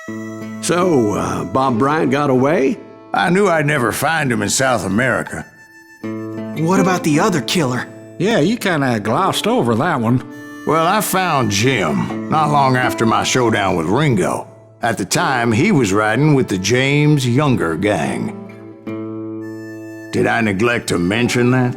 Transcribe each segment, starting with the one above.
So, Bob Bryant got away? I knew I'd never find him in South America. What about the other killer? Yeah, you kinda glossed over that one. Well, I found Jim not long after my showdown with Ringo. At the time, he was riding with the James Younger gang. Did I neglect to mention that?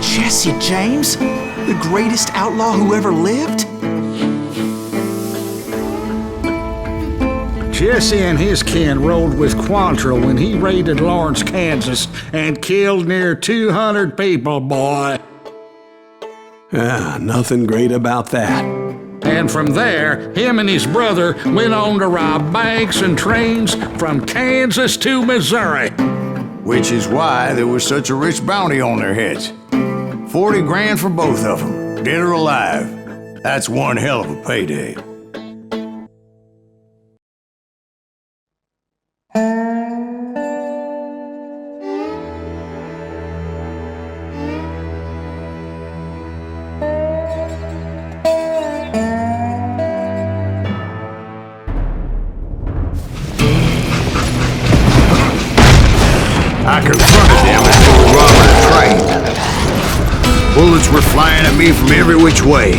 Jesse James? The greatest outlaw who ever lived? Jesse and his kin rode with Quantrill when he raided Lawrence, Kansas, and killed near 200 people, boy. Nothing great about that. And from there, him and his brother went on to rob banks and trains from Kansas to Missouri. Which is why there was such a rich bounty on their heads. 40 grand for both of them, dead or alive. That's one hell of a payday. I confronted them as they were robbing a train. Bullets were flying at me from every which way.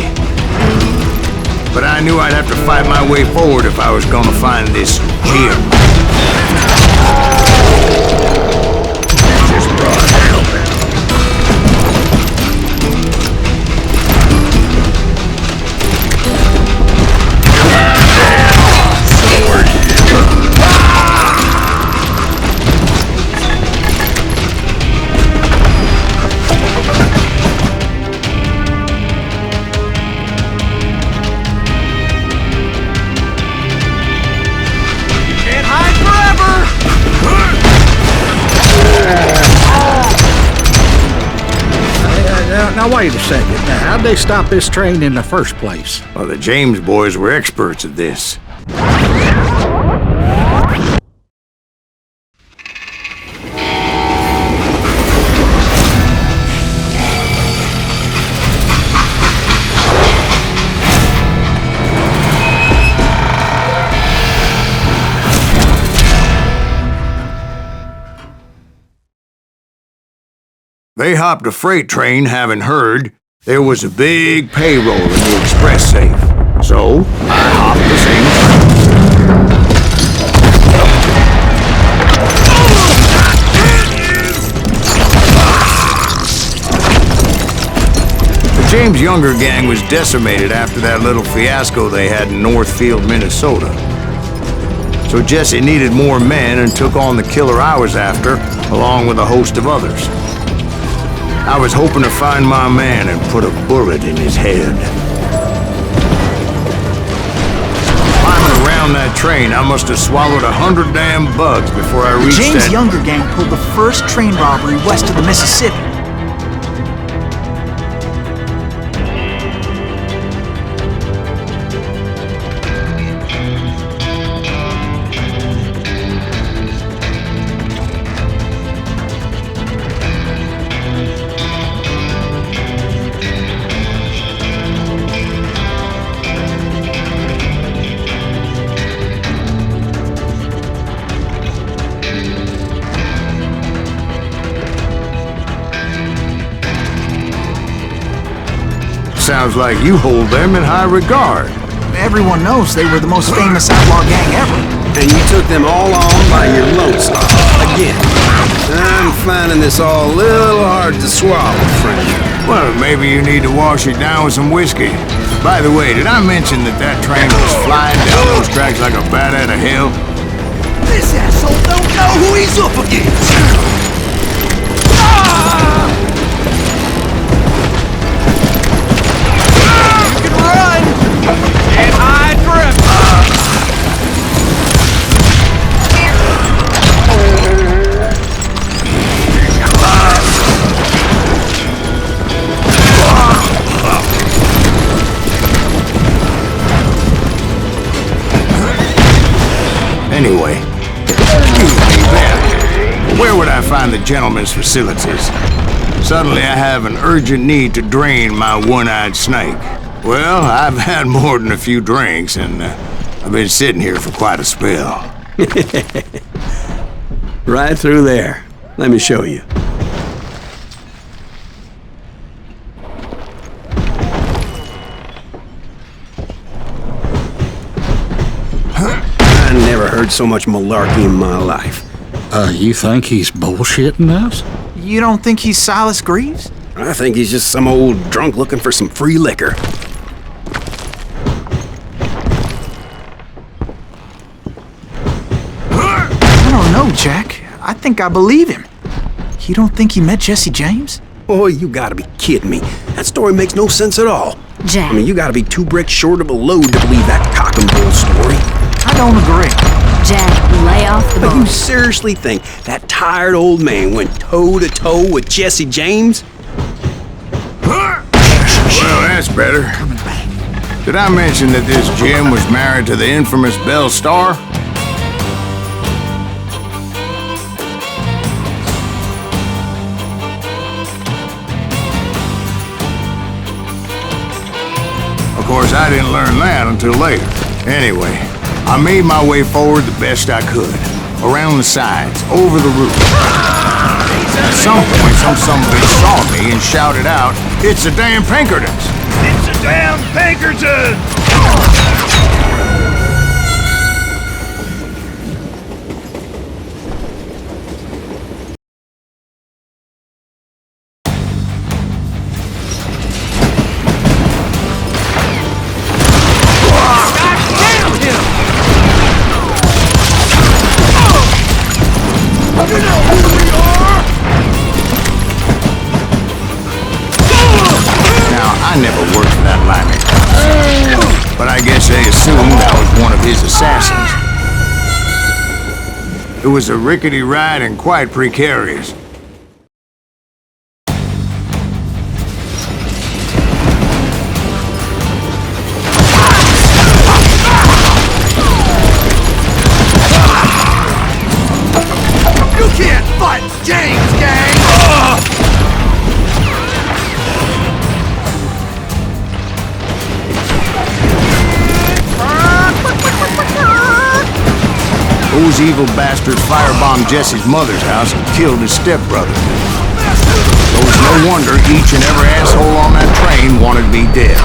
But I knew I'd have to fight my way forward if I was gonna find this Jim. Just brought help. Now wait a second. Now, how'd they stop this train in the first place? Well, the James boys were experts at this. They hopped a freight train having heard there was a big payroll in the express safe. So, I hopped the same train. The James Younger gang was decimated after that little fiasco they had in Northfield, Minnesota. So Jesse needed more men and took on the killer I was after, along with a host of others. I was hoping to find my man and put a bullet in his head. Climbing around that train, I must have swallowed 100 damn bugs before I reached James Younger gang pulled the first train robbery west of the Mississippi. Sounds like you hold them in high regard. Everyone knows they were the most famous outlaw gang ever. And you took them all on by your lodestar. Again. I'm finding this all a little hard to swallow, friend. Well, maybe you need to wash it down with some whiskey. By the way, did I mention that train was flying down those tracks like a bat out of hell? This asshole don't know who he's up against! You can run! And hide forever! Anyway, excuse me, Ben. Where would I find the gentleman's facilities? Suddenly I have an urgent need to drain my one-eyed snake. Well, I've had more than a few drinks, and I've been sitting here for quite a spell. Right through there. Let me show you. I never heard so much malarkey in my life. You think he's bullshitting us? You don't think he's Silas Greaves? I think he's just some old drunk looking for some free liquor. I don't know, Jack. I think I believe him. You don't think he met Jesse James? Oh, you gotta be kidding me. That story makes no sense at all. Jack. I mean, you gotta be 2 bricks short of a load to believe that cock and bull story. I don't agree. Jack, lay off the But you bull. seriously think that tired old man went toe-to-toe with Jesse James? Well, that's better. Did I mention that this Jim was married to the infamous Belle Starr? Of course, I didn't learn that until later. Anyway, I made my way forward the best I could. Around the sides, over the roof. At some point, some bitch saw me and shouted out, "It's the damn Pinkertons!" It's a damn Pinkerton! I never worked for that limey. But I guess they assumed I was one of his assassins. It was a rickety ride and quite precarious. You can't fight James, gang! Those evil bastards firebombed Jesse's mother's house and killed his stepbrother. So it's no wonder each and every asshole on that train wanted me dead.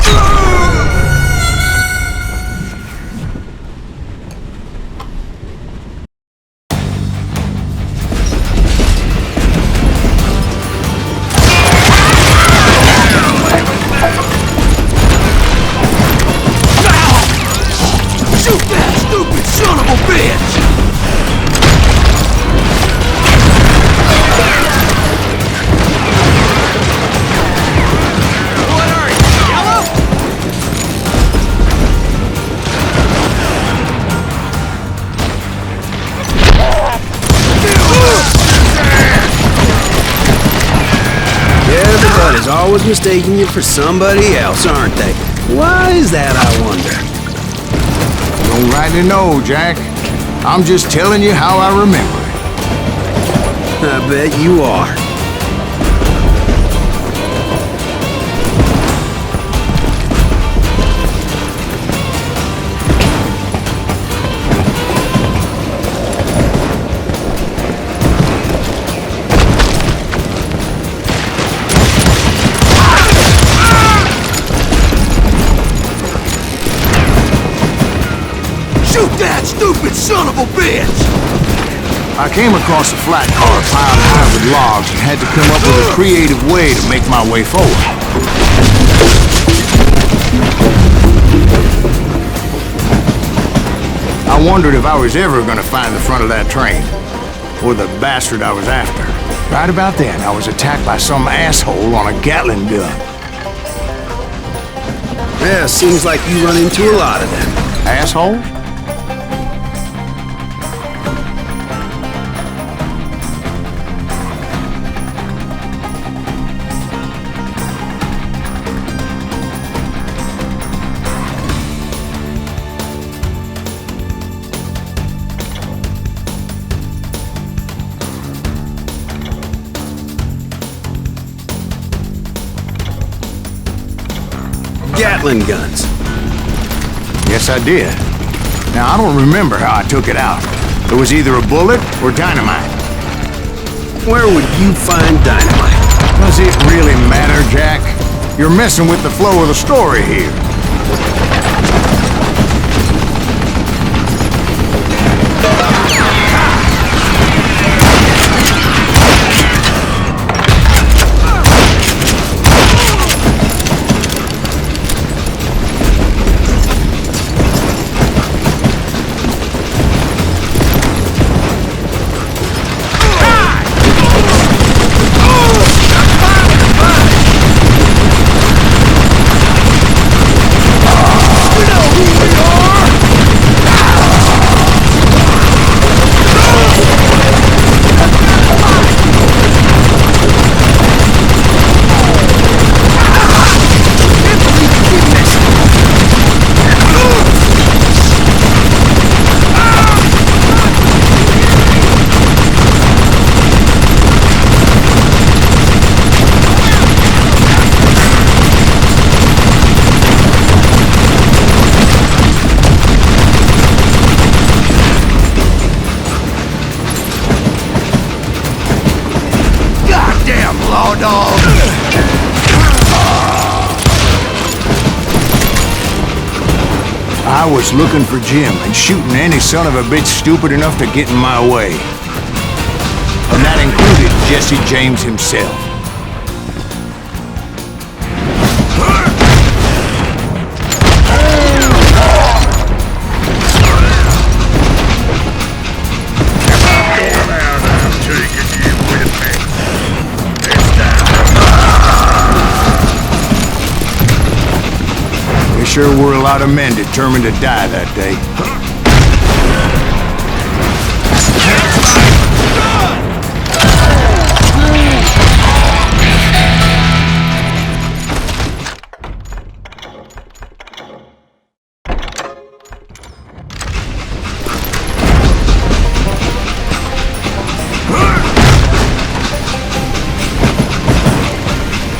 Shoot that stupid son of a bitch! What are you, yellow? Everybody's always mistaking you for somebody else, aren't they? Why is that, I wonder? Don't rightly know, Jack. I'm just telling you how I remember it. I bet you are. Shoot that stupid son of a bitch! I came across a flat car piled high with logs and had to come up with a creative way to make my way forward. I wondered if I was ever going to find the front of that train, or the bastard I was after. Right about then, I was attacked by some asshole on a Gatling gun. Yeah, seems like you run into a lot of them. Asshole? Gatling guns. Yes, I did. Now, I don't remember how I took it out. It was either a bullet or dynamite. Where would you find dynamite? Does it really matter, Jack? You're messing with the flow of the story here. I was looking for Jim and shooting any son of a bitch stupid enough to get in my way. And that included Jesse James himself. Sure were a lot of men determined to die that day.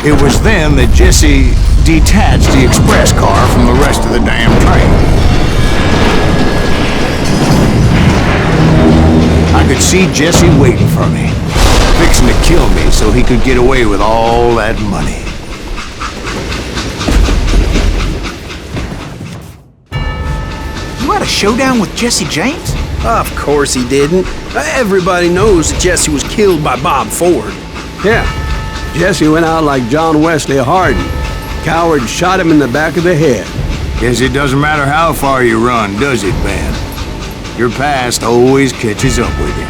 It was then that Jesse detached the express car from the rest of the damn train. I could see Jesse waiting for me, fixing to kill me so he could get away with all that money. You had a showdown with Jesse James? Of course he didn't. Everybody knows that Jesse was killed by Bob Ford. Yeah, Jesse went out like John Wesley Hardin. Coward shot him in the back of the head. Guess it doesn't matter how far you run, does it, Ben? Your past always catches up with you.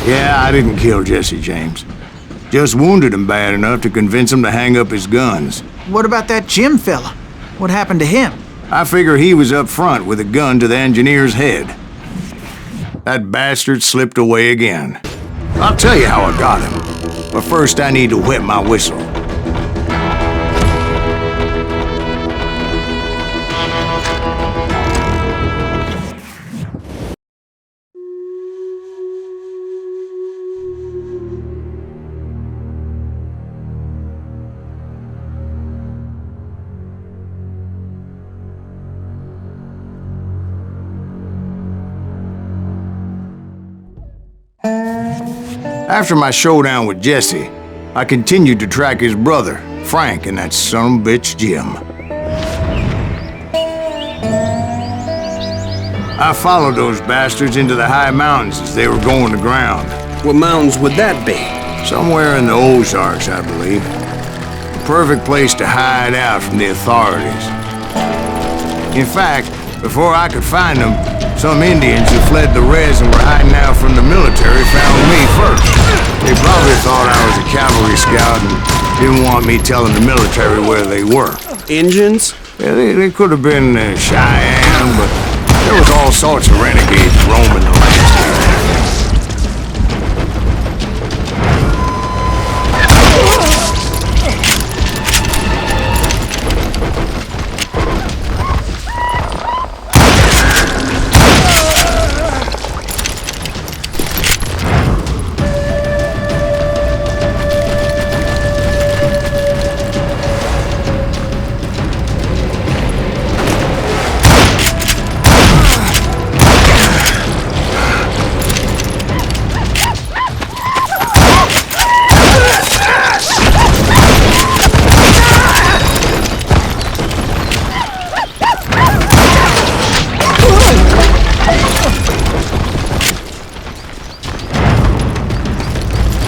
Yeah, I didn't kill Jesse James. Just wounded him bad enough to convince him to hang up his guns. What about that Jim fella? What happened to him? I figure he was up front with a gun to the engineer's head. That bastard slipped away again. I'll tell you how I got him. But first I need to wet my whistle. After my showdown with Jesse, I continued to track his brother, Frank, and that son of a bitch, Jim. I followed those bastards into the high mountains as they were going to ground. What mountains would that be? Somewhere in the Ozarks, I believe. The perfect place to hide out from the authorities. In fact, before I could find them, some Indians who fled the res and were hiding out from the military found me first. They probably thought I was a cavalry scout and didn't want me telling the military where they were. Injuns? Yeah, they could have been Cheyenne, but there was all sorts of renegades roaming the landscape.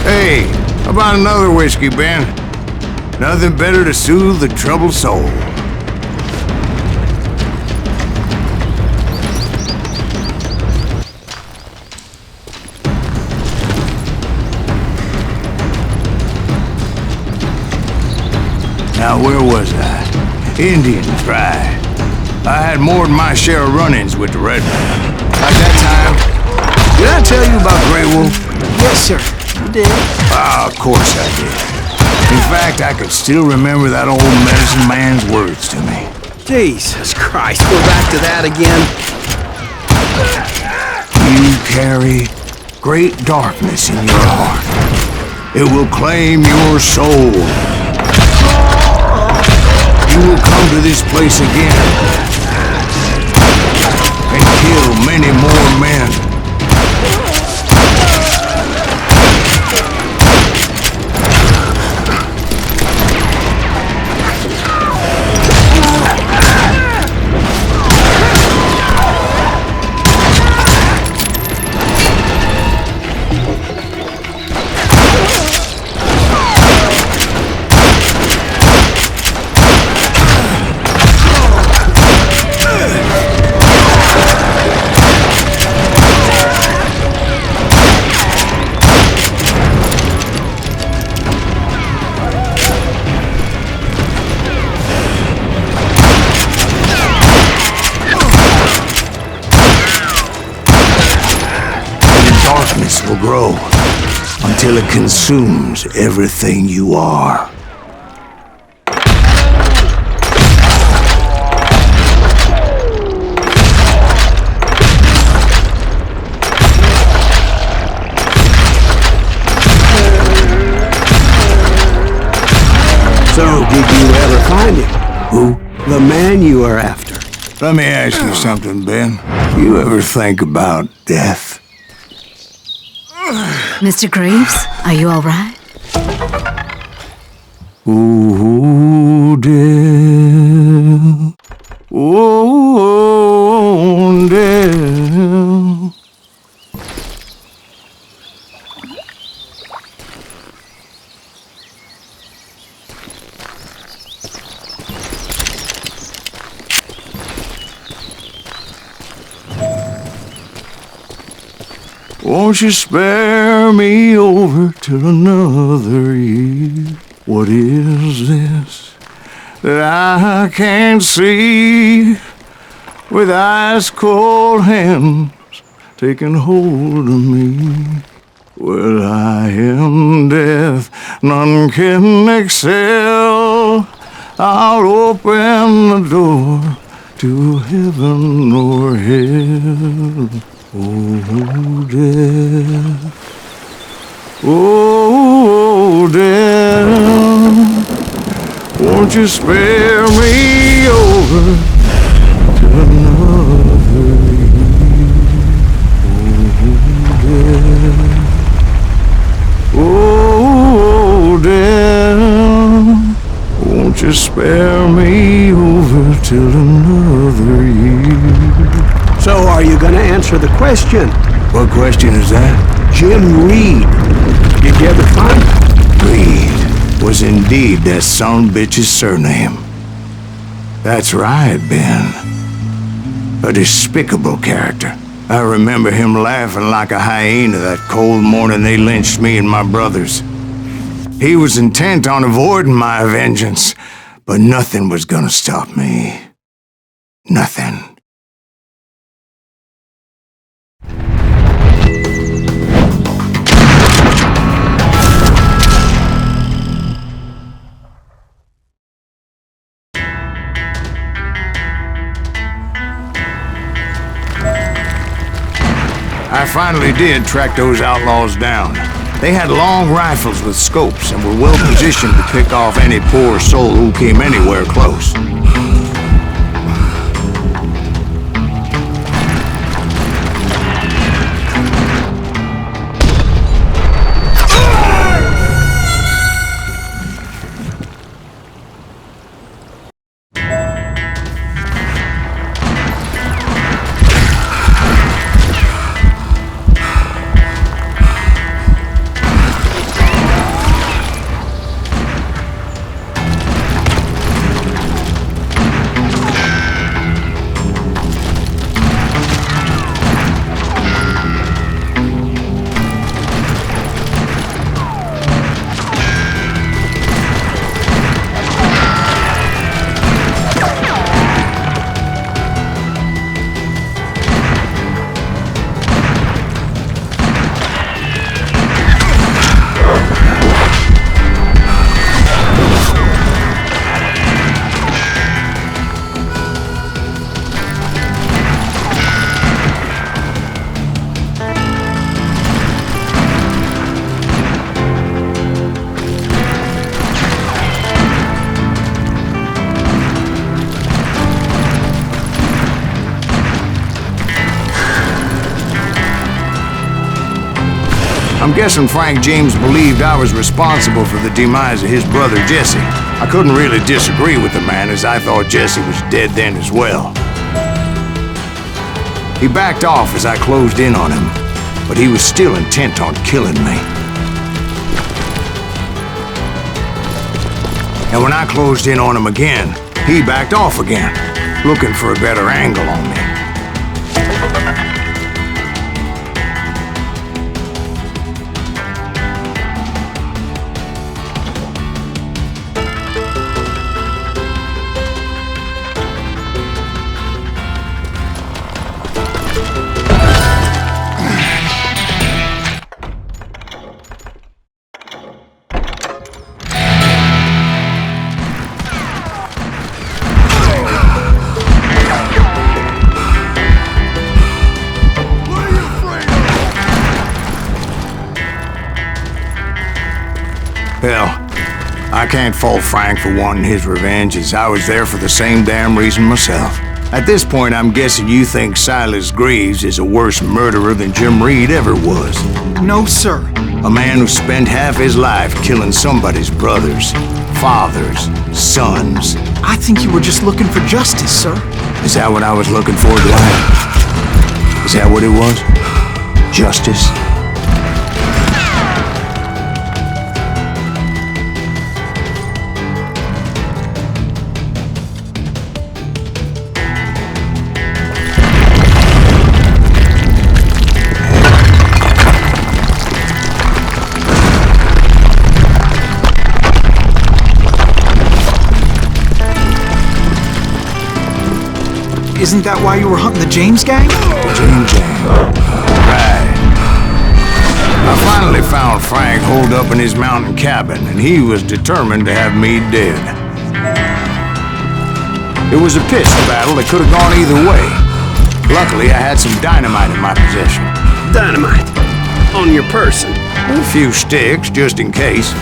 Hey, how about another whiskey, Ben? Nothing better to soothe the troubled soul. Now, where was I? Indian tribe. I had more than my share of run-ins with the red man. At that time, did I tell you about Grey Wolf? Yes, sir. You did. Ah, of course I did. In fact, I could still remember that old medicine man's words to me. Jesus Christ, we're back to that again. You carry great darkness in your heart. It will claim your soul. You will come to this place again and kill many more men. Darkness will grow until it consumes everything you are. So, did you ever find him? Who? The man you are after. Let me ask you something, Ben. You ever think about death? Mr. Greaves, are you all right? Ooh, death. Ooh, death. Won't you spare me over till another year? What is this that I can't see? With ice cold hands taking hold of me. Well, I am death, none can excel. I'll open the door to heaven or hell. Oh, death. Oh, death. Won't you spare me over to another year? Oh, death. Won't you spare me over till another year? So, are you gonna answer the question. What question is that? Jim Reed. Did you ever find him? Reed was indeed that son-bitch's surname. That's right, Ben. A despicable character. I remember him laughing like a hyena that cold morning they lynched me and my brothers. He was intent on avoiding my vengeance, but nothing was gonna stop me. Nothing. I finally did track those outlaws down. They had long rifles with scopes and were well positioned to pick off any poor soul who came anywhere close. I'm guessing Frank James believed I was responsible for the demise of his brother Jesse. I couldn't really disagree with the man, as I thought Jesse was dead then as well. He backed off as I closed in on him, but he was still intent on killing me. And when I closed in on him again, he backed off again, looking for a better angle on me. Hell, I can't fault Frank for wanting his revenge, as I was there for the same damn reason myself. At this point, I'm guessing you think Silas Greaves is a worse murderer than Jim Reed ever was. No, sir. A man who spent half his life killing somebody's brothers, fathers, sons. I think you were just looking for justice, sir. Is that what I was looking for, Dwight? Is that what it was? Justice? Isn't that why you were hunting the James gang? The James gang. Right. I finally found Frank holed up in his mountain cabin, and he was determined to have me dead. It was a pistol battle that could have gone either way. Luckily, I had some dynamite in my possession. Dynamite? On your person? A few sticks, just in case.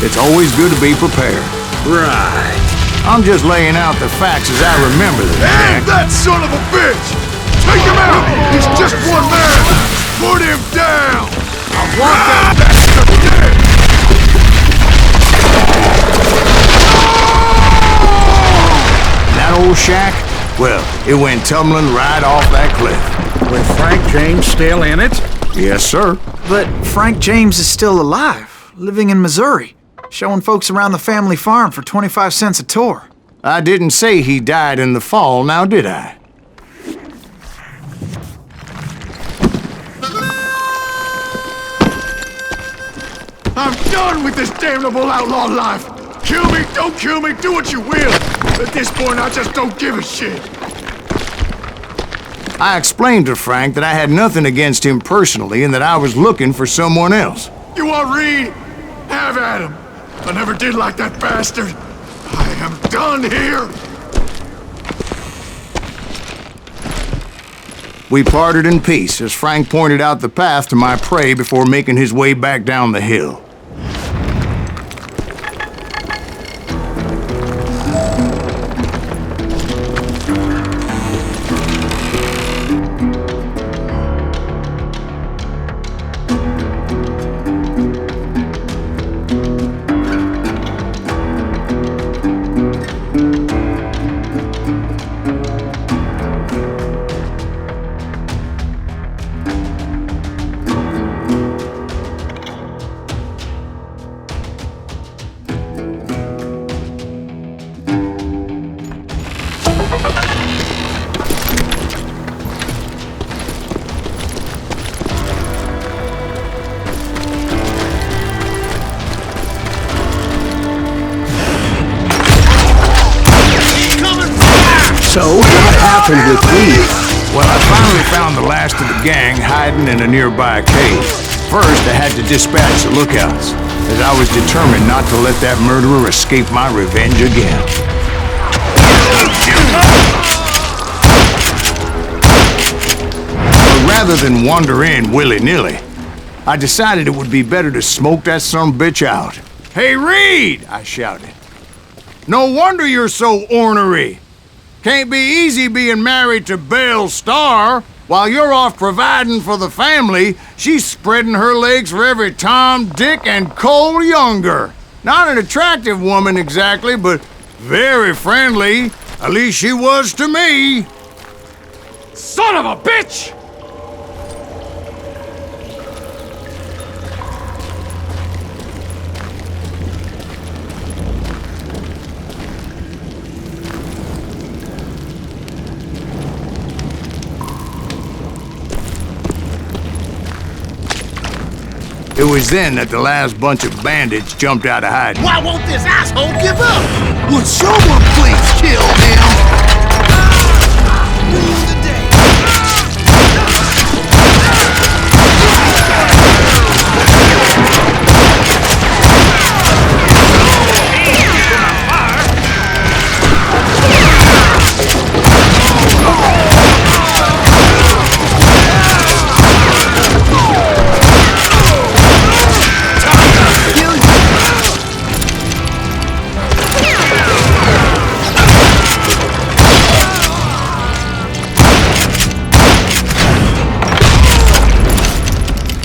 It's always good to be prepared. Right. I'm just laying out the facts as I remember them, And Jack. that son of a bitch! Take him out! He's just one man! Put him down! I want that bastard dead! That old shack, Well, it went tumbling right off that cliff. With Frank James still in it? Yes, sir. But Frank James is still alive, living in Missouri, showing folks around the family farm for 25 cents a tour. I didn't say he died in the fall, now did I? I'm done with this damnable outlaw life. Kill me, don't kill me, do what you will. At this point, I just don't give a shit. I explained to Frank that I had nothing against him personally and that I was looking for someone else. You want Reed? Have at him. I never did like that bastard. I am done here. We parted in peace as Frank pointed out the path to my prey before making his way back down the hill. So, what happened with Reed? Well, I finally found the last of the gang hiding in a nearby cave. First, I had to dispatch the lookouts, as I was determined not to let that murderer escape my revenge again. But rather than wander in willy-nilly, I decided it would be better to smoke that sumbitch out. "Hey, Reed!" I shouted. "No wonder you're so ornery. Can't be easy being married to Belle Starr. While you're off providing for the family, she's spreading her legs for every Tom, Dick, and Cole Younger. Not an attractive woman exactly, but very friendly. At least she was to me." Son of a bitch! It was then that the last bunch of bandits jumped out of hiding. Why won't this asshole give up? Would someone please kill him?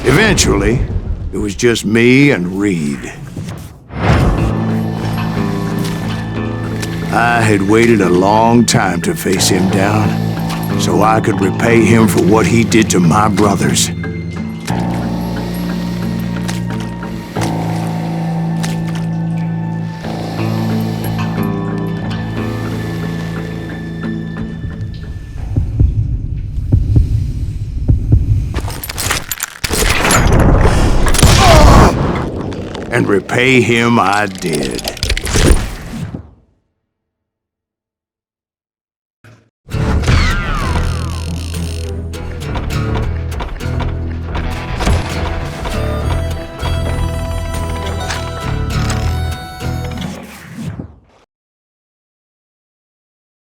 Eventually, it was just me and Reed. I had waited a long time to face him down, so I could repay him for what he did to my brothers. And repay him I did.